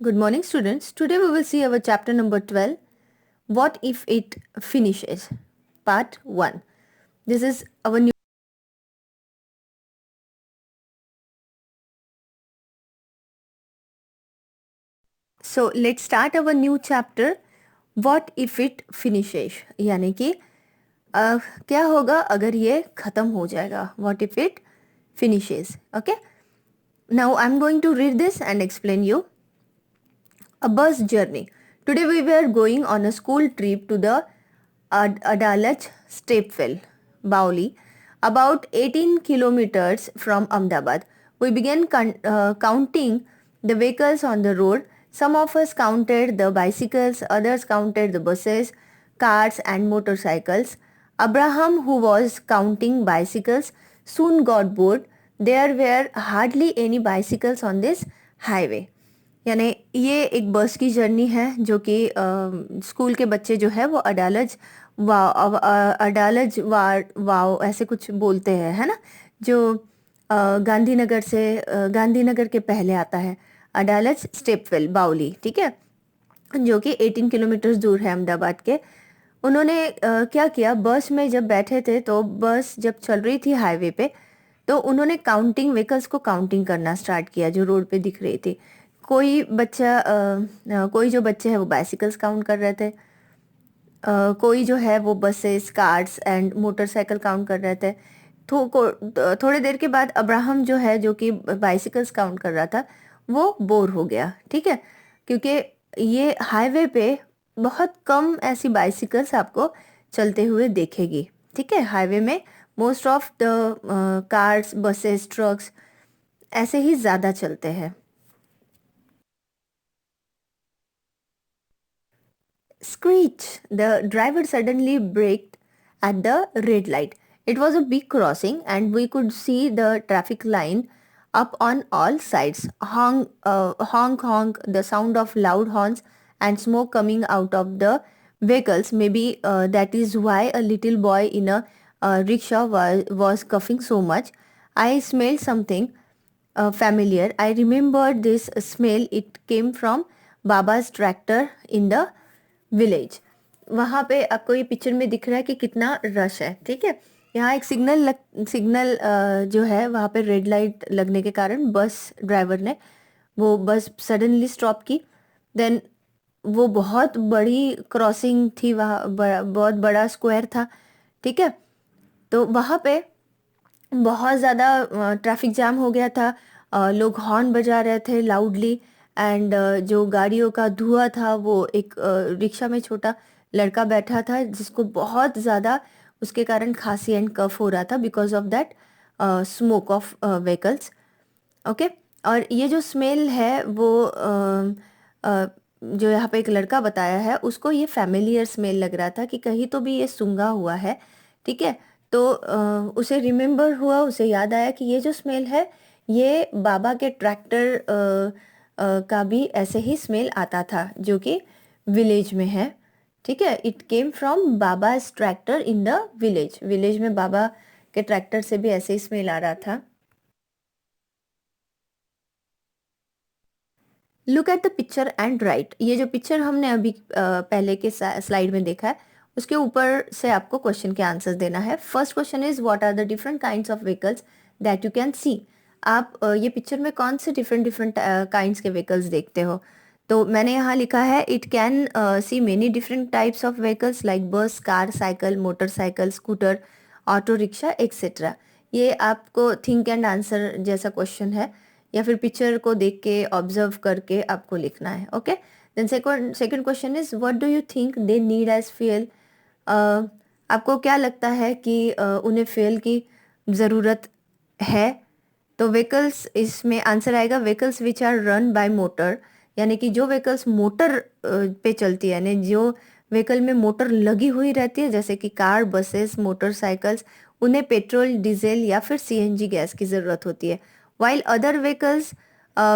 Good morning, students. Today we will see our chapter number 12, What If It Finishes, part 1. This is our new. So let's start our new chapter, What If It Finishes. यानी कि क्या होगा अगर ये खत्म हो जाएगा? What if it finishes? Okay. Now I'm going to read this and explain you. A bus journey. Today we were going on a school trip to the Adalaj Stepwell, Bauli, about 18 kilometers from Ahmedabad. We began counting the vehicles on the road. Some of us counted the bicycles, others counted the buses, cars and motorcycles. Abraham, who was counting bicycles, soon got bored. There were hardly any bicycles on this highway. यानी ये एक बस की journey है जो कि school के बच्चे जो है वो अडालज वाव ऐसे कुछ बोलते हैं, है ना, जो गांधीनगर से गांधीनगर के पहले आता है, अडालज स्टेपवेल बाउली, ठीक है, जो कि 18 किलोमीटर दूर है अहमदाबाद के। उन्होंने क्या किया, बस में जब बैठे थे तो बस जब चल रही थी हाईवे पे तो उन्होंने काउंटिंग व्हीकल्स को काउंटिंग करना स्टार्ट किया जो रोड पे दिख रही थी। कोई जो बच्चे हैं वो बाइसिकल्स काउंट कर रहे थे, कोई जो है वो buses, cars and motorcycle count कर रहे थे। थोड़ी देर के बाद अब्राहम जो है जो कि बाइसिकल्स काउंट कर रहा था वो बोर हो गया, ठीक है, क्योंकि ये हाईवे पे बहुत कम ऐसी बाइसिकल्स आपको चलते हुए देखेगी, ठीक है। हाईवे में most of the cars, buses, trucks ऐसे ही ज़्यादा चलते हैं। Screech! The driver suddenly braked at the red light. It was a big crossing and we could see the traffic line up on all sides. Honk, honk, honk, the sound of loud horns and smoke coming out of the vehicles. Maybe that is why a little boy in a rickshaw was coughing so much. I smelled something familiar. I remembered this smell. It came from Baba's tractor in the village. वहाँ पे आपको ये picture में दिख रहा है कि कितना रश है, ठीक है। यहाँ एक सिग्नल जो है वहाँ पे रेड लाइट लगने के कारण बस ड्राइवर ने वो बस सडनली स्टॉप की। देन वो बहुत बड़ी क्रॉसिंग थी, वहाँ बहुत बड़ा स्क्वायर था, ठीक है। तो वहाँ पे बहुत ज़्यादा ट्रैफिक जाम हो गया था, लोग हॉर्न बजा रहे थे लाउडली एंड जो गाड़ियों का धुआं था वो एक रिक्शा में छोटा लड़का बैठा था जिसको बहुत ज़्यादा उसके कारण खांसी एंड कफ हो रहा था because of that smoke of vehicles, okay. और ये जो स्मेल है वो जो यहाँ पे एक लड़का बताया है उसको ये फैमिलियर स्मेल लग रहा था कि कहीं तो भी ये सूंघा हुआ है, ठीक है। तो उसे रिमेम्बर हुआ, उसे याद आया कि ये जो स्मेल है ये बाबा के ट्रैक्टर का भी ऐसे ही स्मेल आता था जो कि विलेज में है, ठीक है। It came from baba's tractor in the village. Village में बाबा के ट्रैक्टर से भी ऐसे ही स्मेल आ रहा था। Look at the picture and right. ये जो पिक्चर हमने अभी पहले के स्लाइड में देखा है उसके ऊपर से आपको क्वेश्चन के आंसर्स देना है। First question is what are the different kinds of vehicles that you can see. आप ये पिक्चर में कौन से डिफरेंट डिफरेंट काइंड्स के व्हीकल्स देखते हो? तो मैंने यहाँ लिखा है it can see many different types of vehicles like bus, car, cycle, motorcycle, scooter, auto rickshaw etcetera. ये आपको थिंक एंड आंसर जैसा क्वेश्चन है या फिर पिक्चर को देख के ऑब्जर्व करके आपको लिखना है, okay. Then second question is what do you think they need as fuel. आपको क्या लगता है कि उन्हें फ्यूल की ज़रूरत है? तो व्हीकल्स, इसमें आंसर आएगा vehicles which are run by motor, यानी कि जो व्हीकल्स मोटर पे चलती है, यानी जो व्हीकल में मोटर लगी हुई रहती है जैसे कि कार, बसेस, मोटरसाइकिल्स, उन्हें पेट्रोल, डीजल या फिर सीएनजी गैस की ज़रूरत होती है। while other vehicles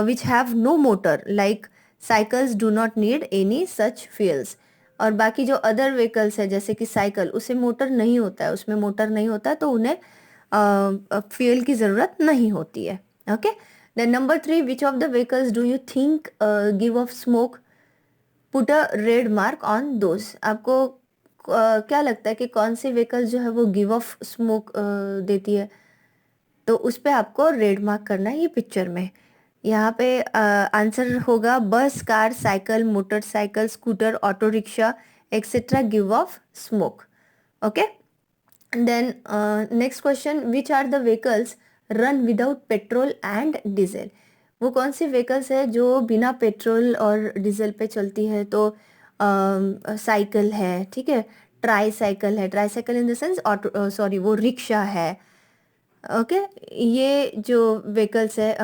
which have no motor like cycles do not need any such fuels। और बाकी जो अदर व्हीकल्स है जैसे कि साइकिल, उसे मोटर नहीं होता है, उसमें मोटर नहीं होता है तो उन्हें फ्यूल की ज़रूरत नहीं होती है, okay. Then number 3, which of the vehicles do you think give off smoke? Put a red mark on those. आपको क्या लगता है कि कौन सी व्हीकल जो है वो गिव ऑफ स्मोक देती है? तो उस पे आपको रेड मार्क करना है ये पिक्चर में. यहाँ पे आंसर होगा bus, car, cycle, motorcycle, scooter, auto rickshaw etcetera give off smoke. Okay. Then next question, which are the vehicles run without petrol and diesel? वो कौन सी व्हीकल्स है जो बिना पेट्रोल और डीजल पे चलती है? तो साइकिल है, ठीक है, ट्राई साइकिल है, try cycle in the sense auto, sorry वो रिक्शा है. ओके. ये जो व्हीकल्स है,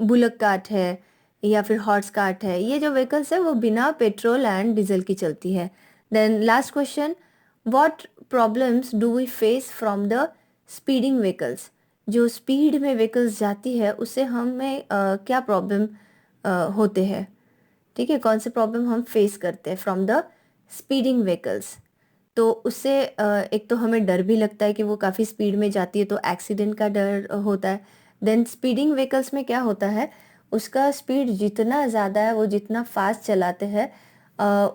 बुलक कार्ट है या फिर हॉर्स कार्ट है, ये जो व्हीकल्स है वो बिना पेट्रोल एंड डीजल की चलती है. Then last question, what problems do we face from the speeding vehicles? जो स्पीड में व्हीकल्स जाती है उससे हमें क्या प्रॉब्लम होते हैं? ठीक है, कौन से प्रॉब्लम हम फेस करते हैं फ्रॉम द स्पीडिंग व्हीकल्स? तो उससे एक तो हमें डर भी लगता है कि वो काफ़ी स्पीड में जाती है तो एक्सीडेंट का डर होता है. देन स्पीडिंग व्हीकल्स में क्या होता है, उसका स्पीड जितना ज़्यादा है, वो जितना फास्ट चलाते हैं,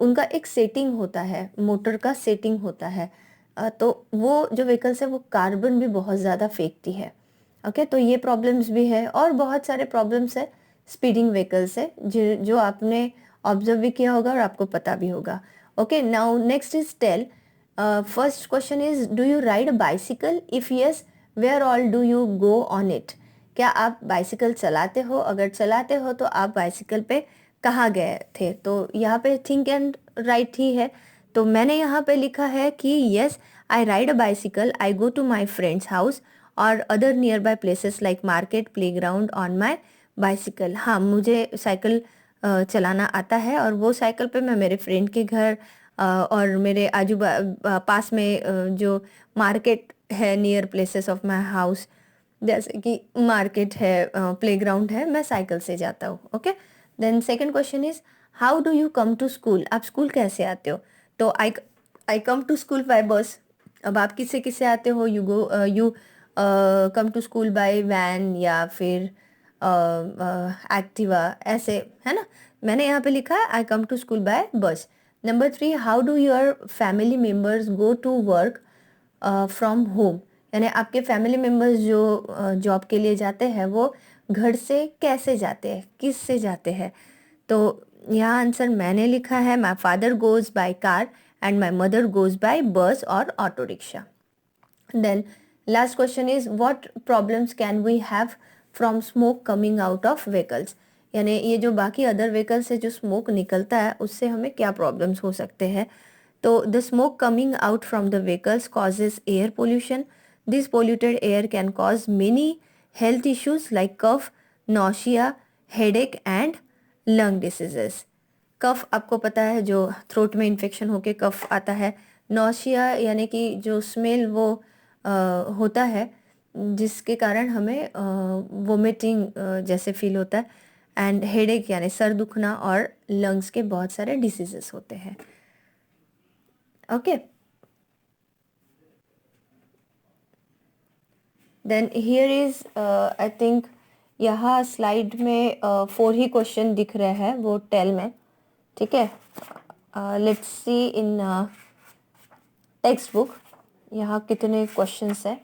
उनका एक सेटिंग होता है, मोटर का सेटिंग होता है. तो वो जो व्हीकल्स है वो कार्बन भी बहुत ज़्यादा फेंकती है. ओके. तो ये प्रॉब्लम्स भी है और बहुत सारे प्रॉब्लम्स है स्पीडिंग व्हीकल्स है जो आपने ऑब्जर्व भी किया होगा और आपको पता भी होगा. Okay. Now next is tell. First question is, do you ride a bicycle? If yes, where all do you go on it? क्या आप बाइसिकल चलाते हो? अगर चलाते हो तो आप बाइसिकल पे कहाँ गए थे? तो यहाँ पे थिंक एंड राइट ही है. तो मैंने यहाँ पे लिखा है कि yes, I ride a bicycle, I go to my friend's house और other nearby places like market, playground on my bicycle. हाँ, मुझे साइकिल चलाना आता है और वो साइकिल पे मैं मेरे फ्रेंड के घर और मेरे पास में जो मार्केट है near places of my house, जैसे कि मार्केट है, प्लेग्राउंड है, मैं साइकिल से जाता हूँ. Okay. Then second question is, how do you come to school? आप स्कूल कैसे आते हो? तो I come to school by bus. अब आप किससे किससे आते हो? You come to school by van या फिर एक्टिवा, ऐसे है ना. मैंने यहाँ पे लिखा है I come to school by bus. Number 3, how do your family members go to work from home? यानी आपके फैमिली मेम्बर्स जो जॉब के लिए जाते हैं वो घर से कैसे जाते हैं, किस से जाते हैं? तो यहाँ आंसर मैंने लिखा है, my father goes by car and my mother goes by bus और auto rickshaw. Then last question is, what problems can we have from smoke coming out of vehicles? यानी ये जो बाकी अदर व्हीकल्स है जो स्मोक निकलता है उससे हमें क्या प्रॉब्लम्स हो सकते हैं? तो the smoke coming out from the vehicles causes air pollution. This polluted air can cause many health issues like cough, nausea, headache and lung diseases. Cough आपको पता है, जो थ्रोट में इन्फेक्शन होके कफ आता है. नौशिया यानी कि जो स्मेल वो अ, होता है जिसके कारण हमें वोमिटिंग जैसे फील होता है. एंड हेडेक यानी सर दुखना और लंग्स के बहुत सारे डिसीजेस होते हैं. Okay. Then here is I think यहाँ स्लाइड में 4 ही क्वेश्चन दिख रहे हैं वो टेल में. ठीक है. Let's see in text book यहाँ कितने क्वेश्चंस है.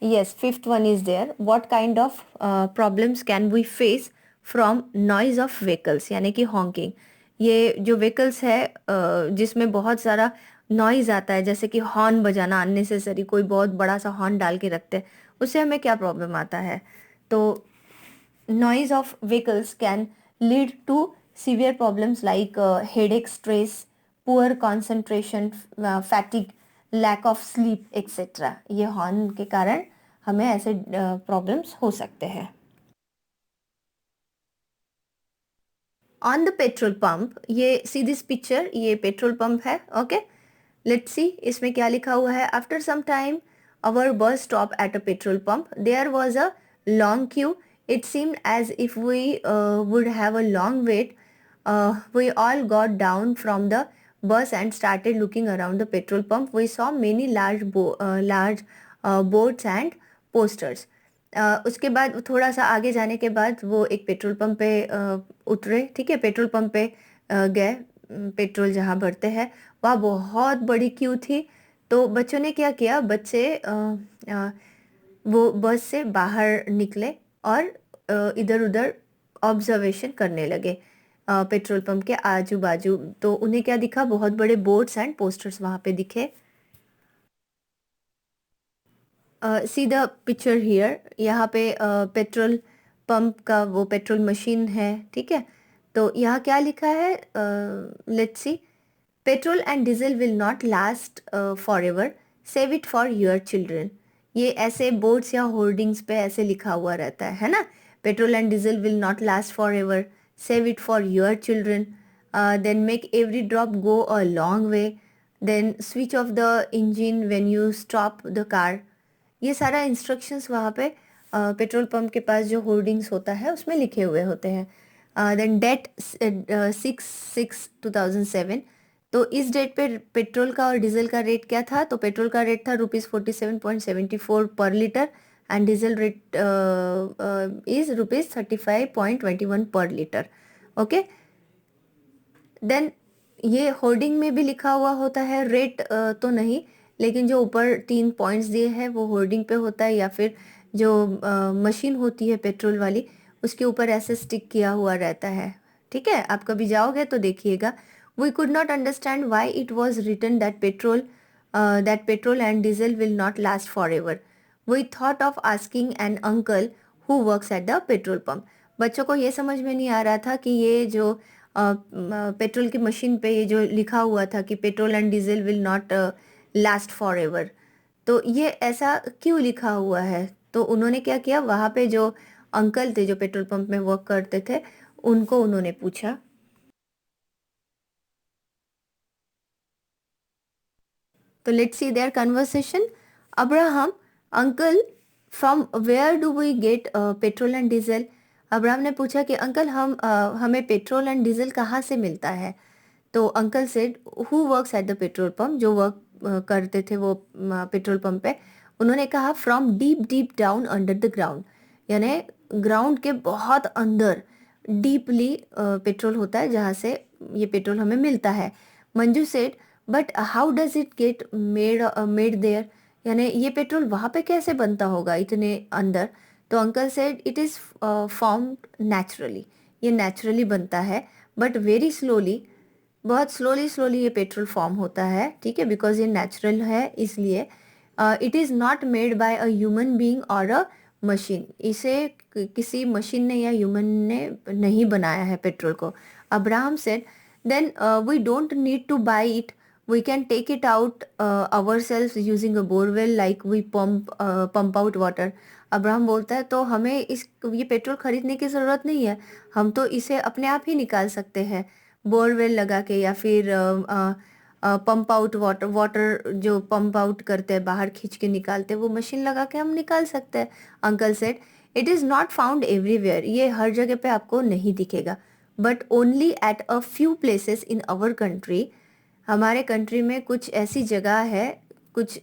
Yes, fifth one is there. What kind of problems can we face from noise of vehicles? यानी कि हॉन्किंग. ये जो व्हीकल्स है जिसमें बहुत सारा नॉइज आता है, जैसे कि हॉर्न बजाना अननेसेसरी, कोई बहुत बड़ा सा हॉर्न डाल के रखते हैं, उससे हमें क्या प्रॉब्लम आता है? तो noise of vehicles can lead to severe problems like headache, stress, poor concentration, fatigue, lack of sleep, etc. ये हॉर्न के कारण हमें ऐसे प्रॉब्लम्स हो सकते हैं. ऑन द पेट्रोल पंप, ये सी दिस पिक्चर, ये पेट्रोल पंप है. ओके. लेट्स सी इसमें क्या लिखा हुआ है. After some time our bus stopped at a petrol pump. There was a long queue. It seemed as if we would have a long wait. We all got down from the bus and started looking around the petrol pump. We saw many large boards and posters. उसके बाद थोड़ा सा आगे जाने के बाद वो एक पेट्रोल पंप पे उतरे, ठीक है, पेट्रोल पंप पे गए, पेट्रोल जहाँ भरते हैं वहाँ बहुत बड़ी क्यू थी। तो बच्चों ने क्या किया, बच्चे वो बस से बाहर निकले और इधर उधर ऑब्जर्वेशन करने लगे पेट्रोल पंप के आजू बाजू। तो उन्हें क्या दिखा, बहुत बड़े बोर्ड्स एंड पोस्टर्स वहाँ पे दिखे। सी द पिक्चर हियर, यहाँ पे पेट्रोल पंप का वो पेट्रोल मशीन है, ठीक है। तो यहाँ क्या लिखा है, let's C, petrol and diesel will not last for ever, save it for your children. ये ऐसे बोर्ड्स या होर्डिंग्स पे ऐसे लिखा हुआ रहता है ना, petrol and diesel will not last for ever, save it for your children, then make every drop go a long way, then switch off the engine when you stop the car. ये सारा instructions वहाँ पे petrol pump के पास जो hoardings होता है उसमें लिखे हुए होते हैं। Then date 6/6/2007। तो इस डेट पे पेट्रोल का और डीजल का रेट क्या था, तो पेट्रोल का रेट था ₹47.74 पर litre and diesel rate is ₹35.21 पर लीटर। ओके, देन ये होर्डिंग में भी लिखा हुआ होता है रेट, तो नहीं, लेकिन जो ऊपर 3 पॉइंट्स दिए हैं वो होर्डिंग पे होता है, या फिर जो मशीन होती है पेट्रोल वाली उसके ऊपर ऐसे स्टिक किया हुआ रहता है, ठीक है। आप कभी जाओगे तो देखिएगा। We could not understand why it was written that petrol and diesel will not last for ever. We thought of asking an uncle who works at the petrol pump. बच्चों को ये समझ में नहीं आ रहा था कि ये जो पेट्रोल की मशीन पे ये जो लिखा हुआ था कि petrol and diesel will not last for ever, तो ये ऐसा क्यों लिखा हुआ है। तो उन्होंने क्या किया, वहाँ पे जो अंकल थे जो पेट्रोल पंप में वर्क करते थे उनको उन्होंने पूछा। तो let's see their conversation. Abraham, uncle, from where do we get petrol and diesel. Abraham ने पूछा कि अंकल हमें पेट्रोल एंड डीजल कहाँ से मिलता है। तो uncle said who works at the petrol pump, जो वर्क करते थे वो पेट्रोल पंप पे, उन्होंने कहा from deep deep down under the ground, यानी ग्राउंड के बहुत अंदर डीपली पेट्रोल होता है जहाँ से ये पेट्रोल हमें मिलता है। Manju said but how does it get made there, यानी ये पेट्रोल वहाँ पे कैसे बनता होगा इतने अंदर। तो uncle said it is formed naturally, ये नेचुरली बनता है, बट वेरी स्लोली, बहुत स्लोली स्लोली ये पेट्रोल फॉर्म होता है, ठीक है, बिकॉज ये नेचुरल है इसलिए। It is not made by a human being और अ मशीन, इसे किसी मशीन ने या ह्यूमन ने नहीं बनाया है पेट्रोल को। Abraham said then we don't need to buy it, we can take it out our self using a borewell like we pump out water. अब्राहम बोलता है तो हमें ये पेट्रोल खरीदने की ज़रूरत नहीं है, हम तो इसे अपने आप ही निकाल सकते हैं बोरवेल लगा के, या फिर पंप आउट वाटर, वाटर जो पंप आउट करते हैं बाहर खींच के निकालते हैं वो मशीन लगा के हम निकाल सकते हैं। Uncle said it is not found everywhere, ये हर जगह पे आपको नहीं दिखेगा, but only at a few places in our country, हमारे कंट्री में कुछ ऐसी जगह है, कुछ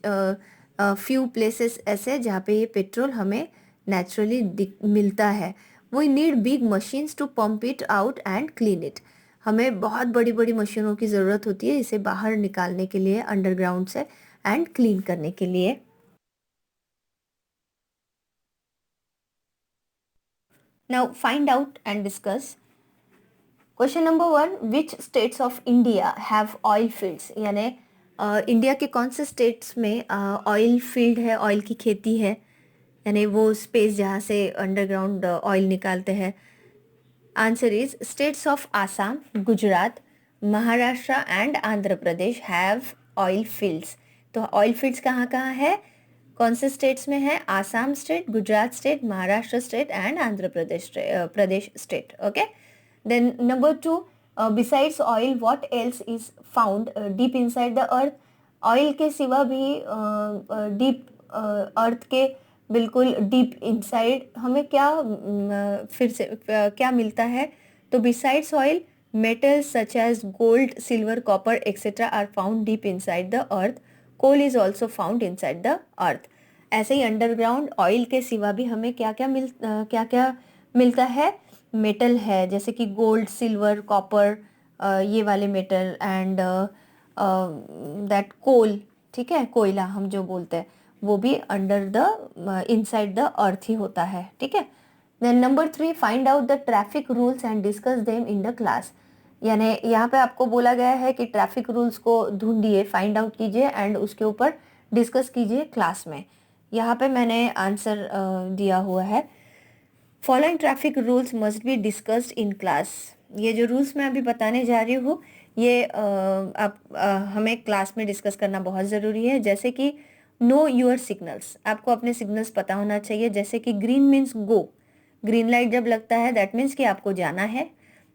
फ्यू प्लेसेस ऐसे जहाँ पे ये पेट्रोल हमें नेचुरली मिलता है। We need big machines to pump it out and clean it, हमें बहुत बड़ी बड़ी मशीनों की ज़रूरत होती है इसे बाहर निकालने के लिए अंडरग्राउंड से एंड क्लीन करने के लिए। Now find out and discuss. Question number 1, which states of India have oil fields, यानी इंडिया के कौन से स्टेट्स में ऑयल फील्ड है, ऑयल की खेती है, यानी वो स्पेस जहाँ से अंडरग्राउंड ऑयल निकालते हैं। Answer is states of Assam, Gujarat, Maharashtra and Andhra Pradesh have oil fields. तो ऑयल फील्ड्स कहाँ कहाँ है, कौन से स्टेट्स में है, Assam state, Gujarat state, Maharashtra state and Andhra Pradesh state. Okay, then number 2, besides oil what else is found deep inside the earth. Oil के सिवा भी डीप अर्थ के बिल्कुल डीप इनसाइड हमें क्या फिर से क्या मिलता है, तो besides oil metals such as gold, silver, copper etcetera are found deep inside the earth, coal is also found inside the earth, ऐसे ही अंडरग्राउंड ऑयल के सिवा भी हमें क्या क्या मिलता है, मेटल है, जैसे कि गोल्ड, सिल्वर, कॉपर, ये वाले मेटल, एंड दैट कोल, ठीक है, कोयला हम जो बोलते हैं, वो भी under the inside the earth ही होता है, ठीक है। Then number 3, find out the traffic rules and discuss them in the class. यानी यहाँ पे आपको बोला गया है कि ट्रैफिक रूल्स को ढूंढिए, फाइंड आउट कीजिए एंड उसके ऊपर डिस्कस कीजिए क्लास में। यहाँ पे मैंने आंसर दिया हुआ है, following traffic rules must be discussed in class. ये जो रूल्स मैं अभी बताने जा रही हूँ, ये हमें क्लास में डिस्कस करना बहुत ज़रूरी है। जैसे कि नो योर सिग्नल्स, आपको अपने सिग्नल्स पता होना चाहिए। जैसे कि green means go, green light जब लगता है दैट मीन्स कि आपको जाना है।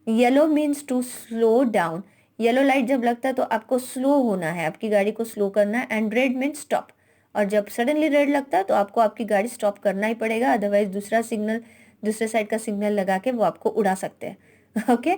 Yellow means to slow down, yellow light जब लगता है तो आपको स्लो होना है, आपकी गाड़ी को स्लो करना है। एंड रेड मीन्स स्टॉप, और जब सडनली रेड लगता है तो आपको आपकी गाड़ी स्टॉप करना ही पड़ेगा, अदरवाइज दूसरे साइड का सिग्नल लगा के वो आपको उड़ा सकते हैं। Okay,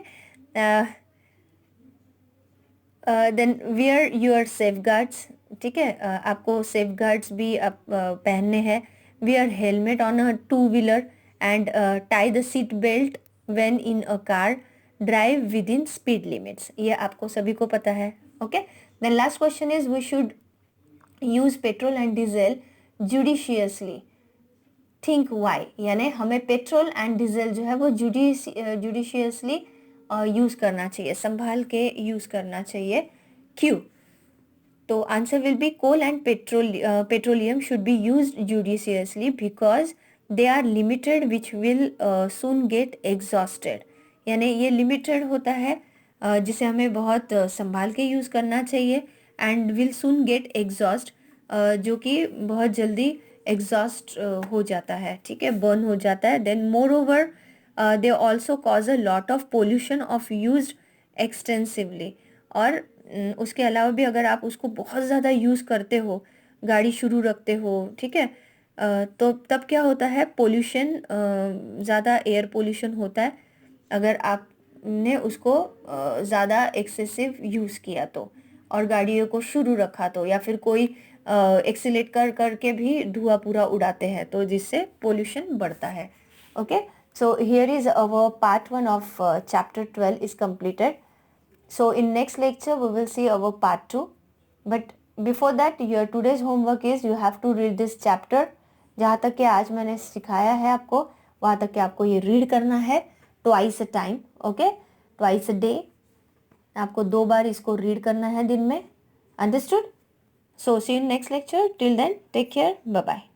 then wear your safe guards, ठीक है, आपको सेफ गार्ड्स भी पहनने हैं। Wear helmet on a two wheeler and tie the seat belt when in a car, drive within speed limits, ये आपको सभी को पता है। Okay, then last question is we should use petrol and diesel judiciously, think why. यानी हमें petrol and diesel जो है वो जुडिशियसली यूज करना चाहिए, संभाल के यूज करना चाहिए, क्यों? तो answer will be coal and petroleum should be used judiciously because they are limited which will soon get exhausted. यानी ये लिमिटेड होता है, जिसे हमें बहुत संभाल के यूज करना चाहिए, and will soon gate exhaust, जो कि बहुत जल्दी एग्जॉस्ट हो जाता है, ठीक है, बर्न हो जाता है। Then moreover they also cause a lot of pollution of use extensively, और उसके अलावा भी अगर आप उसको बहुत ज़्यादा यूज़ करते हो, गाड़ी शुरू रखते हो, ठीक है, तो तब क्या होता है, पोल्यूशन, ज़्यादा एयर पोल्यूशन होता है अगर आपने उसको ज़्यादा एक्सेसिव यूज़ किया तो, और गाड़ियों को शुरू रखा तो, या फिर कोई एक्सीलेट कर करके भी धुआं पूरा उड़ाते हैं, तो जिससे पोल्यूशन बढ़ता है। Okay, so here is our part 1 of chapter 12 is completed. So in next lecture we will see our part 2. But before that your today's homework is you have to read this chapter. जहाँ तक कि आज मैंने सिखाया है आपको, वहाँ तक कि आपको ये रीड करना है twice a time, okay? Twice a day. आपको 2 बार इसको रीड करना है दिन में, understood? So see you in next lecture. Till then, take care. Bye bye.